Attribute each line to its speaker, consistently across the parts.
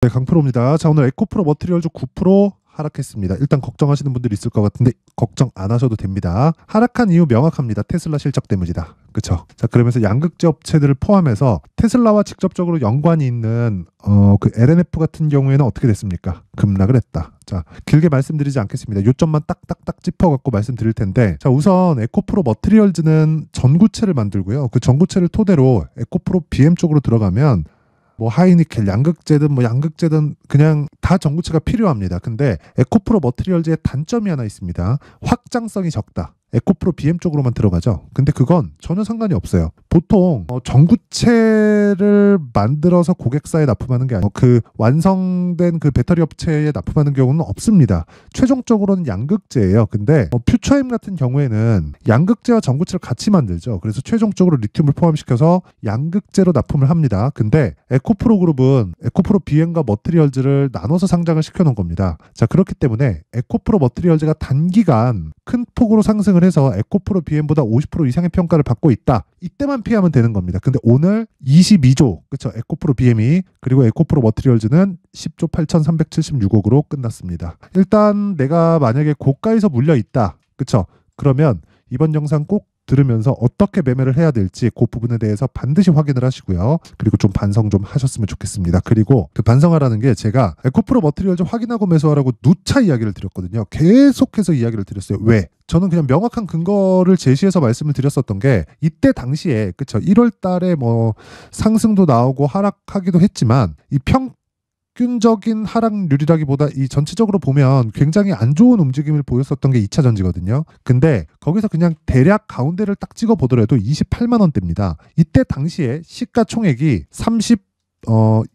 Speaker 1: 네, 강프로입니다. 자, 오늘 에코프로 머티리얼즈 9% 하락했습니다. 일단 걱정하시는 분들이 있을 것 같은데 걱정 안 하셔도 됩니다. 하락한 이유 명확합니다. 테슬라 실적 때문이다. 그렇죠? 자, 그러면서 양극재 업체들을 포함해서 테슬라와 직접적으로 연관이 있는 그 LNF 같은 경우에는 어떻게 됐습니까? 급락을 했다. 자, 길게 말씀드리지 않겠습니다. 요점만 딱딱딱 짚어갖고 말씀드릴 텐데, 자, 우선 에코프로 머티리얼즈는 전구체를 만들고요. 그 전구체를 토대로 에코프로 BM 쪽으로 들어가면 뭐 하이니켈, 양극재든 뭐 양극재든 그냥 다 전구체가 필요합니다. 근데 에코프로 머티리얼즈의 단점이 하나 있습니다. 확장성이 적다. 에코프로 BM 쪽으로만 들어가죠. 근데 그건 전혀 상관이 없어요. 보통 전구체를 만들어서 고객사에 납품하는 게 아니고 그 완성된 그 배터리 업체에 납품하는 경우는 없습니다. 최종적으로는 양극재예요. 근데 퓨처엠 같은 경우에는 양극재와 전구체를 같이 만들죠. 그래서 최종적으로 리튬을 포함시켜서 양극재로 납품을 합니다. 근데 에코프로 그룹은 에코프로 BM과 머티리얼즈를 나눠서 상장을 시켜놓은 겁니다. 자, 그렇기 때문에 에코프로 머티리얼즈가 단기간 큰 폭으로 상승을 해서 에코프로 BM보다 50% 이상의 평가를 받고 있다. 이때만 피하면 되는 겁니다. 근데 오늘 22조, 그렇죠? 에코프로 BM이 그리고 에코프로 머티리얼즈는 10조 8,376억으로 끝났습니다. 일단 내가 만약에 고가에서 물려 있다, 그렇죠? 그러면 이번 영상 꼭 들으면서 어떻게 매매를 해야 될지 그 부분에 대해서 반드시 확인을 하시고요. 그리고 좀 반성 좀 하셨으면 좋겠습니다. 그리고 그 반성하라는 게 제가 에코프로 머티리얼즈 확인하고 매수하라고 누차 이야기를 드렸거든요. 계속해서 이야기를 드렸어요. 왜? 저는 그냥 명확한 근거를 제시해서 말씀을 드렸었던 게 이때 당시에 그쵸 1월 달에 뭐 상승도 나오고 하락하기도 했지만 이 평균적인 하락률이라기보다 이 전체적으로 보면 굉장히 안 좋은 움직임을 보였었던 게 2차 전지거든요. 근데 거기서 그냥 대략 가운데를 딱 찍어 보더라도 28만 원대입니다. 이때 당시에 시가총액이 28조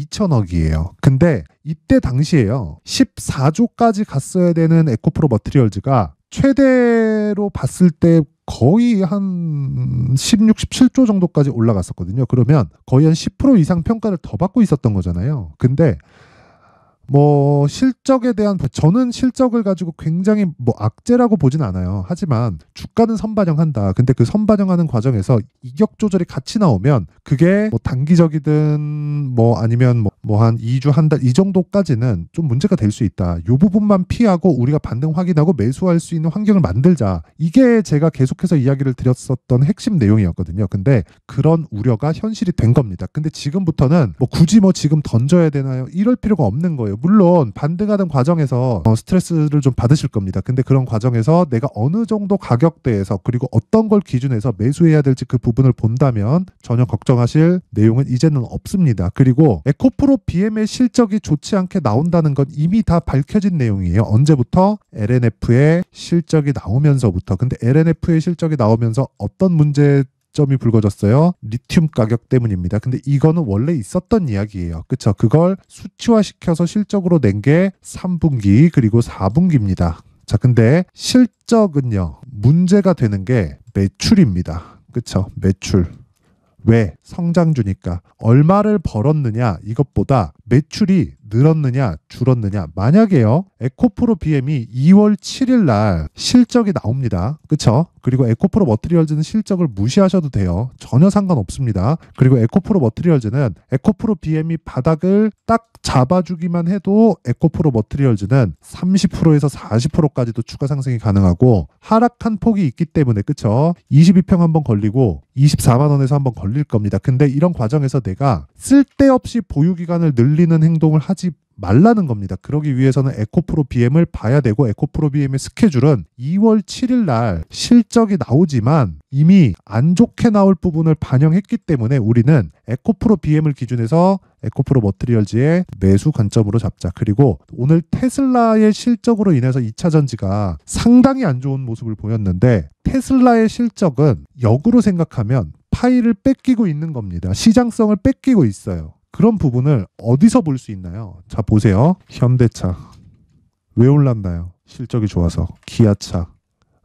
Speaker 1: 2천억이에요. 근데 이때 당시에요. 14조까지 갔어야 되는 에코프로 머티리얼즈가 최대로 봤을 때 거의 한 16, 17조 정도까지 올라갔었거든요. 그러면 거의 한 10% 이상 평가를 더 받고 있었던 거잖아요. 근데 뭐 실적에 대한 저는 실적을 가지고 굉장히 뭐 악재라고 보진 않아요. 하지만 주가는 선반영한다. 근데 그 선반영하는 과정에서 이격 조절이 같이 나오면 그게 뭐 단기적이든 뭐 아니면 뭐 한 2주 한 달 이 정도까지는 좀 문제가 될 수 있다. 이 부분만 피하고 우리가 반등 확인하고 매수할 수 있는 환경을 만들자. 이게 제가 계속해서 이야기를 드렸었던 핵심 내용이었거든요. 근데 그런 우려가 현실이 된 겁니다. 근데 지금부터는 뭐 굳이 뭐 지금 던져야 되나요? 이럴 필요가 없는 거예요. 물론 반등하는 과정에서 스트레스를 좀 받으실 겁니다. 근데 그런 과정에서 내가 어느 정도 가격대에서 그리고 어떤 걸 기준해서 매수해야 될지 그 부분을 본다면 전혀 걱정하실 내용은 이제는 없습니다. 그리고 에코프로 BM의 실적이 좋지 않게 나온다는 건 이미 다 밝혀진 내용이에요. 언제부터? LNF의 실적이 나오면서부터. 근데 LNF의 실적이 나오면서 어떤 문제점이 불거졌어요? 리튬 가격 때문입니다. 근데 이거는 원래 있었던 이야기예요. 그쵸? 그걸 수치화시켜서 실적으로 낸 게 3분기 그리고 4분기입니다. 자, 근데 실적은요. 문제가 되는 게 매출입니다. 그쵸? 매출. 왜? 성장주니까. 얼마를 벌었느냐 이것보다 매출이 늘었느냐 줄었느냐. 만약에요 에코프로 BM이 2월 7일 날 실적이 나옵니다. 그쵸? 그리고 에코프로 머티리얼즈는 실적을 무시하셔도 돼요. 전혀 상관없습니다. 그리고 에코프로 머티리얼즈는 에코프로 BM이 바닥을 딱 잡아주기만 해도 에코프로 머티리얼즈는 30%에서 40%까지도 추가 상승이 가능하고 하락한 폭이 있기 때문에 그쵸? 22평 한번 걸리고 24만 원에서 한번 걸릴 겁니다. 근데 이런 과정에서 내가 쓸데없이 보유기간을 늘리는 행동을 하지 말라는 겁니다. 그러기 위해서는 에코프로 BM을 봐야 되고 에코프로 BM의 스케줄은 2월 7일 날 실적이 나오지만 이미 안 좋게 나올 부분을 반영했기 때문에 우리는 에코프로 BM을 기준해서 에코프로 머티리얼즈의 매수 관점으로 잡자. 그리고 오늘 테슬라의 실적으로 인해서 2차 전지가 상당히 안 좋은 모습을 보였는데 테슬라의 실적은 역으로 생각하면 파이를 뺏기고 있는 겁니다. 시장성을 뺏기고 있어요. 그런 부분을 어디서 볼 수 있나요? 자, 보세요. 현대차. 왜 올랐나요? 실적이 좋아서. 기아차.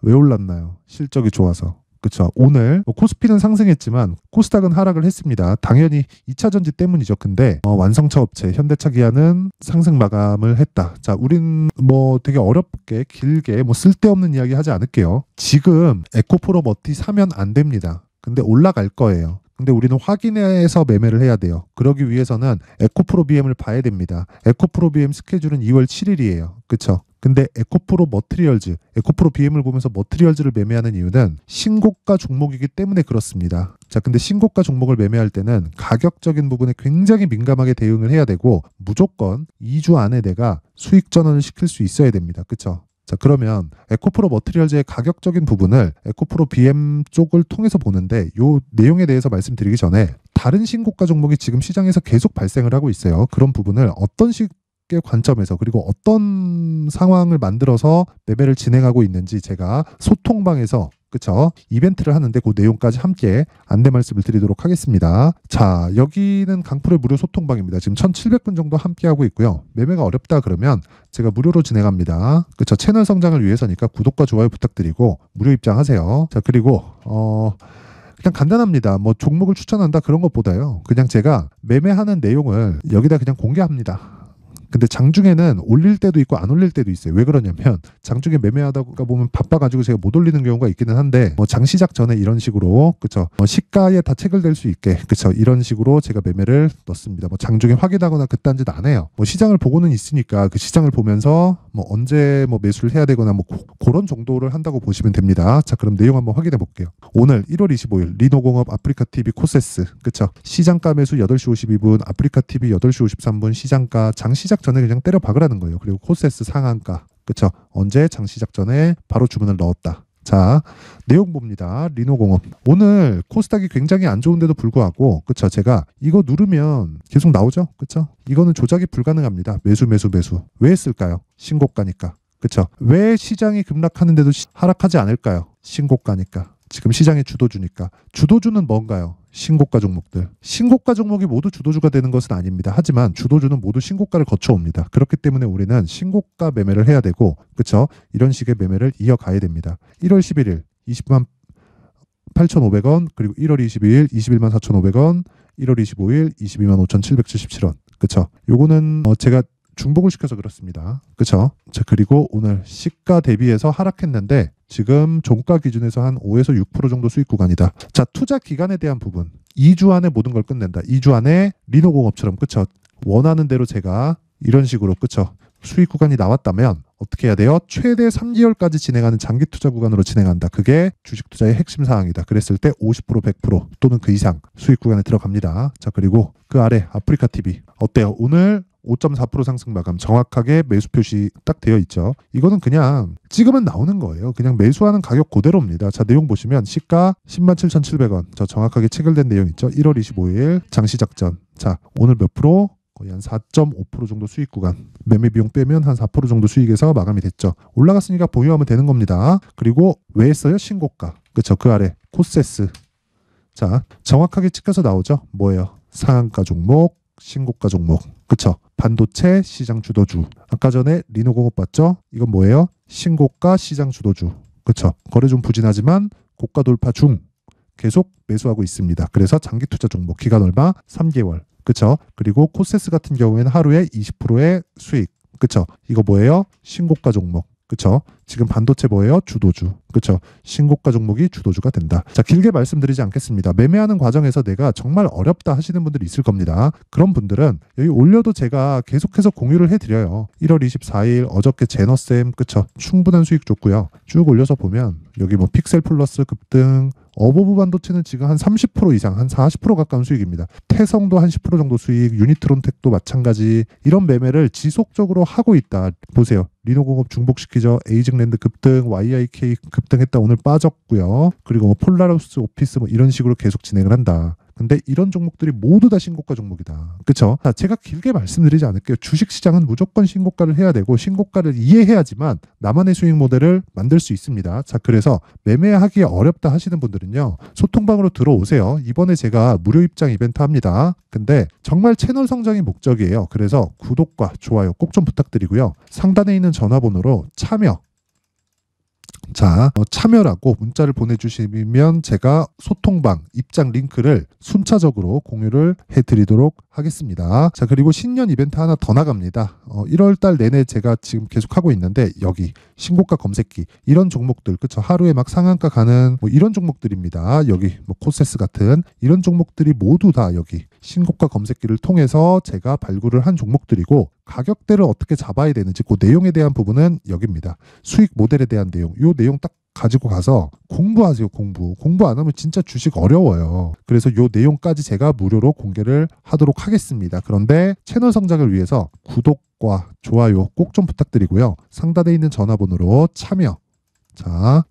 Speaker 1: 왜 올랐나요? 실적이 좋아서. 그쵸? 오늘 코스피는 상승했지만 코스닥은 하락을 했습니다. 당연히 2차 전지 때문이죠. 근데 완성차 업체 현대차 기아는 상승 마감을 했다. 자, 우린 뭐 되게 어렵게 길게 뭐 쓸데없는 이야기 하지 않을게요. 지금 에코프로 머티 사면 안 됩니다. 근데 올라갈 거예요. 근데 우리는 확인해서 매매를 해야 돼요. 그러기 위해서는 에코프로 BM을 봐야 됩니다. 에코프로 BM 스케줄은 2월 7일이에요. 그쵸? 근데 에코프로 머티리얼즈, 에코프로 BM을 보면서 머티리얼즈를 매매하는 이유는 신고가 종목이기 때문에 그렇습니다. 자, 근데 신고가 종목을 매매할 때는 가격적인 부분에 굉장히 민감하게 대응을 해야 되고 무조건 2주 안에 내가 수익 전환을 시킬 수 있어야 됩니다. 그쵸? 자, 그러면 에코프로 머티리얼즈의 가격적인 부분을 에코프로 BM 쪽을 통해서 보는데 요 내용에 대해서 말씀드리기 전에 다른 신고가 종목이 지금 시장에서 계속 발생을 하고 있어요. 그런 부분을 어떤 식의 관점에서 그리고 어떤 상황을 만들어서 매매를 진행하고 있는지 제가 소통방에서 그쵸? 이벤트를 하는데 그 내용까지 함께 안내 말씀을 드리도록 하겠습니다. 자, 여기는 강풀의 무료 소통방입니다. 지금 1700분 정도 함께하고 있고요. 매매가 어렵다 그러면 제가 무료로 진행합니다. 그쵸? 채널 성장을 위해서니까 구독과 좋아요 부탁드리고 무료 입장하세요. 자, 그리고 그냥 간단합니다. 뭐 종목을 추천한다 그런 것보다요. 그냥 제가 매매하는 내용을 여기다 그냥 공개합니다. 근데 장중에는 올릴 때도 있고 안 올릴 때도 있어요. 왜 그러냐면 장중에 매매하다가 보면 바빠가지고 제가 못 올리는 경우가 있기는 한데 장 시작 전에 이런 식으로 그쵸 시가에 다 체결될 수 있게 그쵸 이런 식으로 제가 매매를 넣습니다. 장중에 확인하거나 그딴 짓 안 해요. 시장을 보고는 있으니까 그 시장을 보면서 언제 매수를 해야 되거나 그런 정도를 한다고 보시면 됩니다. 자, 그럼 내용 한번 확인해 볼게요. 오늘 1월 25일 리노공업 아프리카TV 코세스 그쵸 시장가 매수 8시 52분 아프리카TV 8시 53분 시장가 장 시작 전에 그냥 때려 박으라는 거예요. 그리고 코세스 상한가 그쵸 언제 장 시작 전에 바로 주문을 넣었다. 자, 내용 봅니다. 리노공업 오늘 코스닥이 굉장히 안 좋은데도 불구하고 그쵸 제가 이거 누르면 계속 나오죠. 그쵸 이거는 조작이 불가능합니다. 매수 왜 했을까요? 신고가니까. 그쵸 왜 시장이 급락하는데도 하락하지 않을까요? 신고가니까. 지금 시장의 주도주니까. 주도주는 뭔가요? 신고가 종목들. 신고가 종목이 모두 주도주가 되는 것은 아닙니다. 하지만 주도주는 모두 신고가를 거쳐옵니다. 그렇기 때문에 우리는 신고가 매매를 해야 되고 그쵸? 이런 식의 매매를 이어가야 됩니다. 1월 11일 20만 8,500원 그리고 1월 22일 21만 4,500원 1월 25일 22만 5,777원 그쵸? 요거는 제가 중복을 시켜서 그렇습니다. 그쵸? 자, 그리고 오늘 시가 대비해서 하락했는데 지금 종가 기준에서 한 5에서 6% 정도 수익 구간이다. 자, 투자 기간에 대한 부분. 2주 안에 모든 걸 끝낸다. 2주 안에 리노공업처럼 그쵸? 원하는 대로 제가 이런 식으로 그쵸? 수익 구간이 나왔다면 어떻게 해야 돼요? 최대 3개월까지 진행하는 장기 투자 구간으로 진행한다. 그게 주식 투자의 핵심 사항이다. 그랬을 때 50%, 100% 또는 그 이상 수익 구간에 들어갑니다. 자, 그리고 그 아래 아프리카TV 어때요? 오늘 5.4% 상승 마감 정확하게 매수 표시 딱 되어 있죠. 이거는 그냥 찍으면 나오는 거예요. 그냥 매수하는 가격 그대로입니다. 자, 내용 보시면 시가 107,700원 저 정확하게 체결된 내용 있죠. 1월 25일 장시작 전. 자, 오늘 몇 프로? 거의 한 4.5% 정도 수익 구간. 매매 비용 빼면 한 4% 정도 수익에서 마감이 됐죠. 올라갔으니까 보유하면 되는 겁니다. 그리고 왜 했어요? 신고가. 그쵸? 그 아래 코세스. 자, 정확하게 찍혀서 나오죠. 뭐예요? 상한가 종목, 신고가 종목. 그쵸? 반도체 시장 주도주. 아까 전에 리노공업 봤죠? 이건 뭐예요? 신고가 시장 주도주. 그쵸? 거래 좀 부진하지만 고가 돌파 중. 계속 매수하고 있습니다. 그래서 장기 투자 종목 기간 얼마? 3개월. 그쵸? 그리고 코세스 같은 경우에는 하루에 20%의 수익. 그쵸? 이거 뭐예요? 신고가 종목. 그쵸? 지금 반도체 뭐예요? 주도주. 그쵸? 신고가 종목이 주도주가 된다. 자, 길게 말씀드리지 않겠습니다. 매매하는 과정에서 내가 정말 어렵다 하시는 분들이 있을 겁니다. 그런 분들은 여기 올려도 제가 계속해서 공유를 해드려요. 1월 24일 어저께 제너쌤 그쵸? 충분한 수익 줬고요. 쭉 올려서 보면 여기 픽셀 플러스 급등 어버브 반도체는 지금 한 30% 이상, 한 40% 가까운 수익입니다. 태성도 한 10% 정도 수익, 유니트론텍도 마찬가지. 이런 매매를 지속적으로 하고 있다. 보세요. 리노공업 중복시키죠. 에이징랜드 급등, YIK 급등했다. 오늘 빠졌고요. 그리고 폴라로스 오피스 이런 식으로 계속 진행을 한다. 근데 이런 종목들이 모두 다 신고가 종목이다. 그쵸? 자, 제가 길게 말씀드리지 않을게요. 주식시장은 무조건 신고가를 해야 되고 신고가를 이해해야지만 나만의 수익 모델을 만들 수 있습니다. 자, 그래서 매매하기 어렵다 하시는 분들은요. 소통방으로 들어오세요. 이번에 제가 무료 입장 이벤트 합니다. 근데 정말 채널 성장이 목적이에요. 그래서 구독과 좋아요 꼭 좀 부탁드리고요. 상단에 있는 전화번호로 참여 자, 참여라고 문자를 보내주시면 제가 소통방 입장 링크를 순차적으로 공유를 해드리도록 하겠습니다. 자, 그리고 신년 이벤트 하나 더 나갑니다. 1월달 내내 제가 지금 계속 하고 있는데 여기 신고가 검색기 이런 종목들 그쵸? 하루에 막 상한가 가는 뭐 이런 종목들입니다. 여기 뭐 코세스 같은 이런 종목들이 모두 다 여기 신고가 검색기를 통해서 제가 발굴을 한 종목들이고 가격대를 어떻게 잡아야 되는지 그 내용에 대한 부분은 여기입니다. 수익 모델에 대한 내용 요 내용 딱 가지고 가서 공부하세요. 공부 안 하면 진짜 주식 어려워요. 그래서 요 내용까지 제가 무료로 공개를 하도록 하겠습니다. 그런데 채널 성장을 위해서 구독과 좋아요 꼭 좀 부탁드리고요. 상단에 있는 전화번호로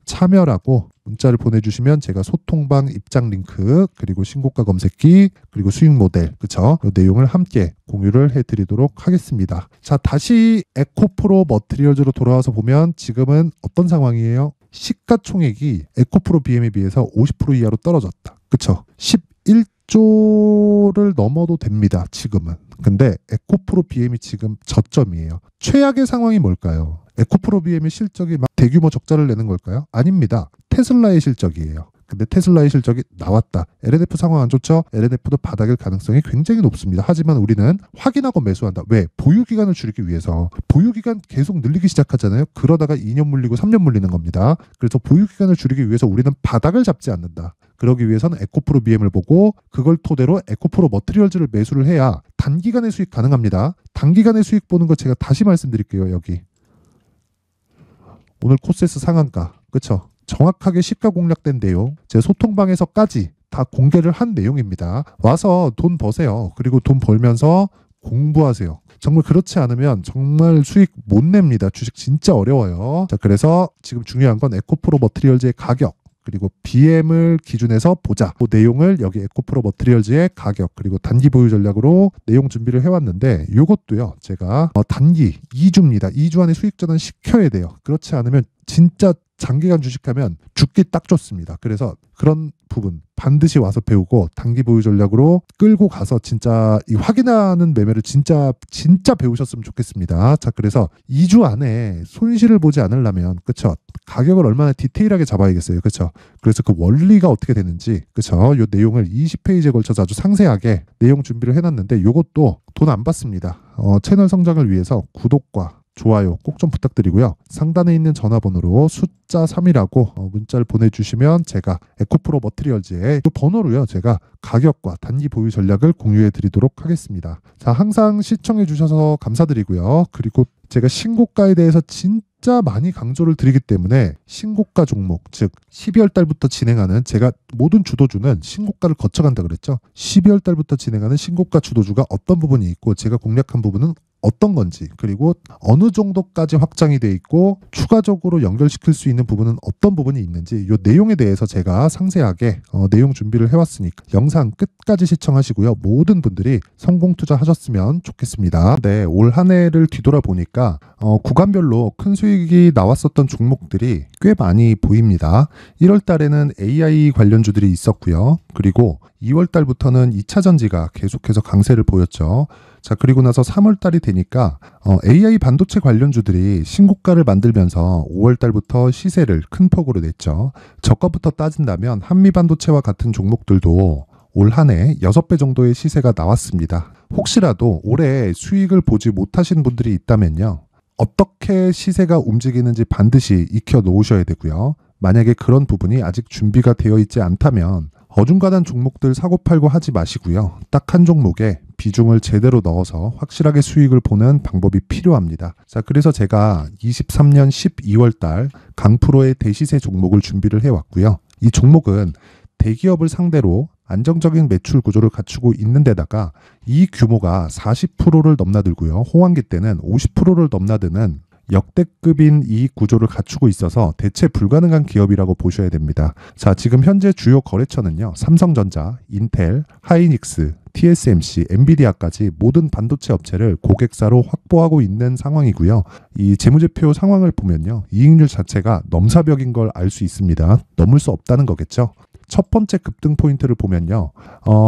Speaker 1: 참여라고 문자를 보내주시면 제가 소통방 입장 링크 그리고 신고가 검색기 그리고 수익 모델 그쵸? 이 내용을 함께 공유를 해드리도록 하겠습니다. 자, 다시 에코프로 머티리얼즈로 돌아와서 보면 지금은 어떤 상황이에요? 시가총액이 에코프로 BM에 비해서 50% 이하로 떨어졌다. 그쵸? 11조를 넘어도 됩니다. 지금은. 근데 에코프로 BM이 지금 저점이에요. 최악의 상황이 뭘까요? 에코프로 BM의 실적이 막 대규모 적자를 내는 걸까요? 아닙니다. 테슬라의 실적이에요. 근데 테슬라의 실적이 나왔다. LNF 상황 안 좋죠? LNF도 바닥일 가능성이 굉장히 높습니다. 하지만 우리는 확인하고 매수한다. 왜? 보유기간을 줄이기 위해서. 보유기간 계속 늘리기 시작하잖아요. 그러다가 2년 물리고 3년 물리는 겁니다. 그래서 보유기간을 줄이기 위해서 우리는 바닥을 잡지 않는다. 그러기 위해서는 에코프로 BM을 보고 그걸 토대로 에코프로 머티리얼즈를 매수를 해야 단기간에 수익 가능합니다. 단기간에 수익 보는 거 제가 다시 말씀드릴게요. 여기. 오늘 코세스 상한가. 그쵸? 정확하게 시가 공략된 내용 제 소통방에서까지 다 공개를 한 내용입니다. 와서 돈 버세요. 그리고 돈 벌면서 공부하세요. 정말 그렇지 않으면 정말 수익 못 냅니다. 주식 진짜 어려워요. 자, 그래서 지금 중요한 건 에코프로 머티리얼즈의 가격 그리고 BM을 기준해서 보자. 그 내용을 여기 에코프로 머티리얼즈의 가격 그리고 단기 보유 전략으로 내용 준비를 해왔는데 이것도요. 제가 단기 2주입니다. 2주 안에 수익 전환 시켜야 돼요. 그렇지 않으면 진짜 장기간 주식하면 죽기 딱 좋습니다. 그래서 그런 부분 반드시 와서 배우고 단기 보유 전략으로 끌고 가서 진짜 이 확인하는 매매를 진짜 배우셨으면 좋겠습니다. 자, 그래서 2주 안에 손실을 보지 않으려면 그쵸? 가격을 얼마나 디테일하게 잡아야겠어요. 그쵸? 그래서 그 원리가 어떻게 되는지 그쵸? 요 내용을 20페이지에 걸쳐서 아주 상세하게 내용 준비를 해놨는데 요것도 돈 안 받습니다. 채널 성장을 위해서 구독과 좋아요 꼭 좀 부탁드리고요. 상단에 있는 전화번호로 숫자 3이라고 문자를 보내주시면 제가 에코프로 머티리얼즈의 또 번호로요. 제가 가격과 단기 보유 전략을 공유해 드리도록 하겠습니다. 자, 항상 시청해 주셔서 감사드리고요. 그리고 제가 신고가에 대해서 진짜 많이 강조를 드리기 때문에 신고가 종목 즉 12월 달부터 진행하는 제가 모든 주도주는 신고가를 거쳐간다 그랬죠. 12월 달부터 진행하는 신고가 주도주가 어떤 부분이 있고 제가 공략한 부분은 어떤 건지 그리고 어느 정도까지 확장이 돼 있고 추가적으로 연결시킬 수 있는 부분은 어떤 부분이 있는지 이 내용에 대해서 제가 상세하게 내용 준비를 해왔으니까 영상 끝까지 시청하시고요. 모든 분들이 성공 투자하셨으면 좋겠습니다. 네, 올 한 해를 뒤돌아보니까 구간별로 큰 수익이 나왔었던 종목들이 꽤 많이 보입니다. 1월 달에는 AI 관련주들이 있었고요. 그리고 2월 달부터는 2차 전지가 계속해서 강세를 보였죠. 자, 그리고 나서 3월 달이 되니까 AI 반도체 관련주들이 신고가를 만들면서 5월 달부터 시세를 큰 폭으로 냈죠. 저가부터 따진다면 한미반도체와 같은 종목들도 올 한 해 6배 정도의 시세가 나왔습니다. 혹시라도 올해 수익을 보지 못하신 분들이 있다면요. 어떻게 시세가 움직이는지 반드시 익혀 놓으셔야 되고요. 만약에 그런 부분이 아직 준비가 되어 있지 않다면 어중간한 종목들 사고팔고 하지 마시고요. 딱 한 종목에 비중을 제대로 넣어서 확실하게 수익을 보는 방법이 필요합니다. 자, 그래서 제가 23년 12월 달 강프로의 대시세 종목을 준비를 해왔고요. 이 종목은 대기업을 상대로 안정적인 매출 구조를 갖추고 있는 데다가 이 규모가 40%를 넘나들고요. 호황기 때는 50%를 넘나드는 역대급인 이익 구조를 갖추고 있어서 대체 불가능한 기업이라고 보셔야 됩니다. 자, 지금 현재 주요 거래처는요. 삼성전자, 인텔, 하이닉스, TSMC, 엔비디아까지 모든 반도체 업체를 고객사로 확보하고 있는 상황이고요. 이 재무제표 상황을 보면요. 이익률 자체가 넘사벽인 걸 알 수 있습니다. 넘을 수 없다는 거겠죠. 첫 번째 급등 포인트를 보면요.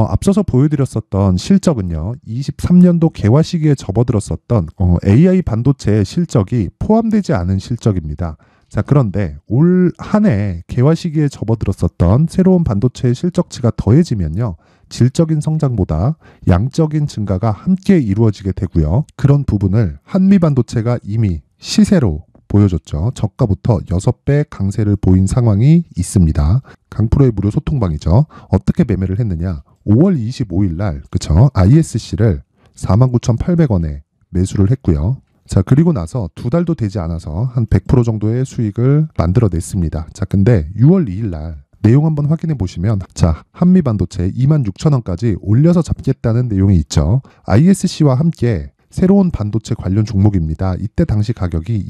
Speaker 1: 앞서서 보여드렸었던 실적은요. 23년도 개화 시기에 접어들었었던 AI 반도체의 실적이 포함되지 않은 실적입니다. 자, 그런데 올 한 해 개화 시기에 접어들었었던 새로운 반도체의 실적치가 더해지면요. 질적인 성장보다 양적인 증가가 함께 이루어지게 되고요. 그런 부분을 한미반도체가 이미 시세로 보여줬죠. 저가부터 6배 강세를 보인 상황이 있습니다. 강프로의 무료 소통방이죠. 어떻게 매매를 했느냐. 5월 25일 날 그쵸? ISC를 49,800원에 매수를 했고요. 자, 그리고 나서 2달도 되지 않아서 한 100% 정도의 수익을 만들어냈습니다. 자, 근데 6월 2일 날 내용 한번 확인해 보시면 자, 한미반도체 26,000원까지 올려서 잡겠다는 내용이 있죠. ISC와 함께 새로운 반도체 관련 종목입니다. 이때 당시 가격이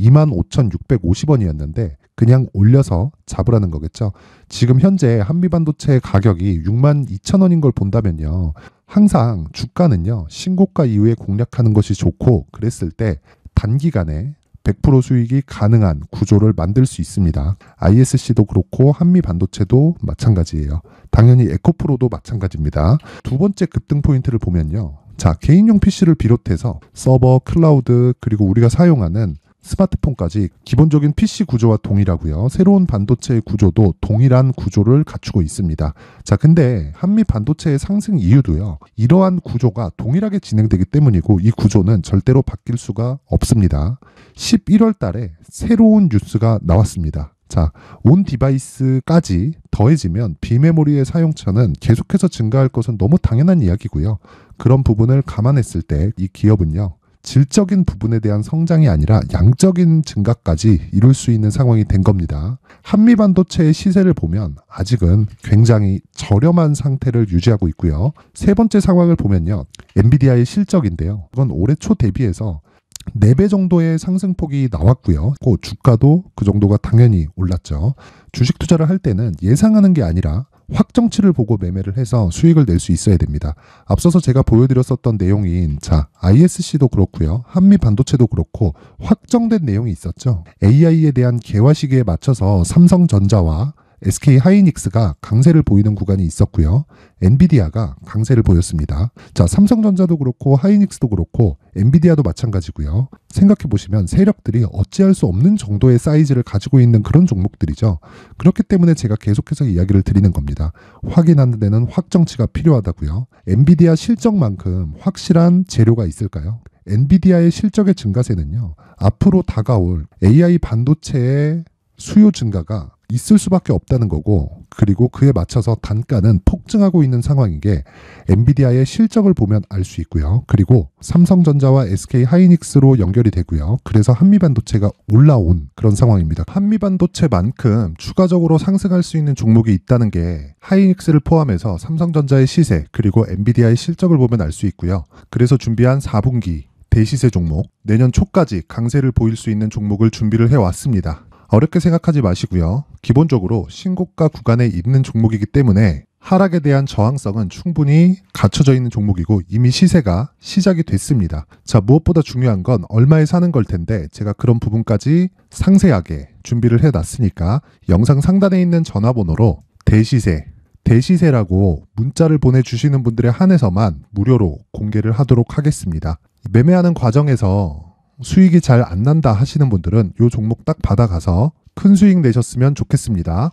Speaker 1: 25,650원이었는데 그냥 올려서 잡으라는 거겠죠. 지금 현재 한미반도체 가격이 62,000원인 걸 본다면요. 항상 주가는요. 신고가 이후에 공략하는 것이 좋고 그랬을 때 단기간에 100% 수익이 가능한 구조를 만들 수 있습니다. ISC도 그렇고 한미반도체도 마찬가지예요. 당연히 에코프로도 마찬가지입니다. 두 번째 급등 포인트를 보면요. 자, 개인용 PC를 비롯해서 서버, 클라우드, 그리고 우리가 사용하는 스마트폰까지 기본적인 PC 구조와 동일하고요. 새로운 반도체의 구조도 동일한 구조를 갖추고 있습니다. 자, 근데 한미 반도체의 상승 이유도요. 이러한 구조가 동일하게 진행되기 때문이고 이 구조는 절대로 바뀔 수가 없습니다. 11월 달에 새로운 뉴스가 나왔습니다. 자, 온 디바이스까지 더해지면 비메모리의 사용처는 계속해서 증가할 것은 너무 당연한 이야기고요. 그런 부분을 감안했을 때 이 기업은요. 질적인 부분에 대한 성장이 아니라 양적인 증가까지 이룰 수 있는 상황이 된 겁니다. 한미반도체의 시세를 보면 아직은 굉장히 저렴한 상태를 유지하고 있고요. 세 번째 상황을 보면요. 엔비디아의 실적인데요. 이건 올해 초 대비해서 4배 정도의 상승폭이 나왔고요. 그 주가도 그 정도가 당연히 올랐죠. 주식 투자를 할 때는 예상하는 게 아니라 확정치를 보고 매매를 해서 수익을 낼 수 있어야 됩니다. 앞서서 제가 보여드렸었던 내용인 자, ISC도 그렇고요. 한미반도체도 그렇고 확정된 내용이 있었죠. AI에 대한 개화 시기에 맞춰서 삼성전자와 SK하이닉스가 강세를 보이는 구간이 있었고요. 엔비디아가 강세를 보였습니다. 자, 삼성전자도 그렇고 하이닉스도 그렇고 엔비디아도 마찬가지고요. 생각해 보시면 세력들이 어찌할 수 없는 정도의 사이즈를 가지고 있는 그런 종목들이죠. 그렇기 때문에 제가 계속해서 이야기를 드리는 겁니다. 확인하는 데는 확정치가 필요하다고요. 엔비디아 실적만큼 확실한 재료가 있을까요? 엔비디아의 실적의 증가세는요. 앞으로 다가올 AI 반도체의 수요 증가가 있을 수밖에 없다는 거고 그리고 그에 맞춰서 단가는 폭증하고 있는 상황인 게 엔비디아의 실적을 보면 알 수 있고요. 그리고 삼성전자와 SK하이닉스로 연결이 되고요. 그래서 한미반도체가 올라온 그런 상황입니다. 한미반도체만큼 추가적으로 상승할 수 있는 종목이 있다는 게 하이닉스를 포함해서 삼성전자의 시세 그리고 엔비디아의 실적을 보면 알 수 있고요. 그래서 준비한 4분기 대시세 종목 내년 초까지 강세를 보일 수 있는 종목을 준비를 해왔습니다. 어렵게 생각하지 마시고요. 기본적으로 신고가 구간에 있는 종목이기 때문에 하락에 대한 저항성은 충분히 갖춰져 있는 종목이고 이미 시세가 시작이 됐습니다. 자, 무엇보다 중요한 건 얼마에 사는 걸 텐데 제가 그런 부분까지 상세하게 준비를 해놨으니까 영상 상단에 있는 전화번호로 대시세라고 문자를 보내주시는 분들에 한해서만 무료로 공개를 하도록 하겠습니다. 매매하는 과정에서 수익이 잘 안 난다 하시는 분들은 이 종목 딱 받아가서 큰 수익 내셨으면 좋겠습니다.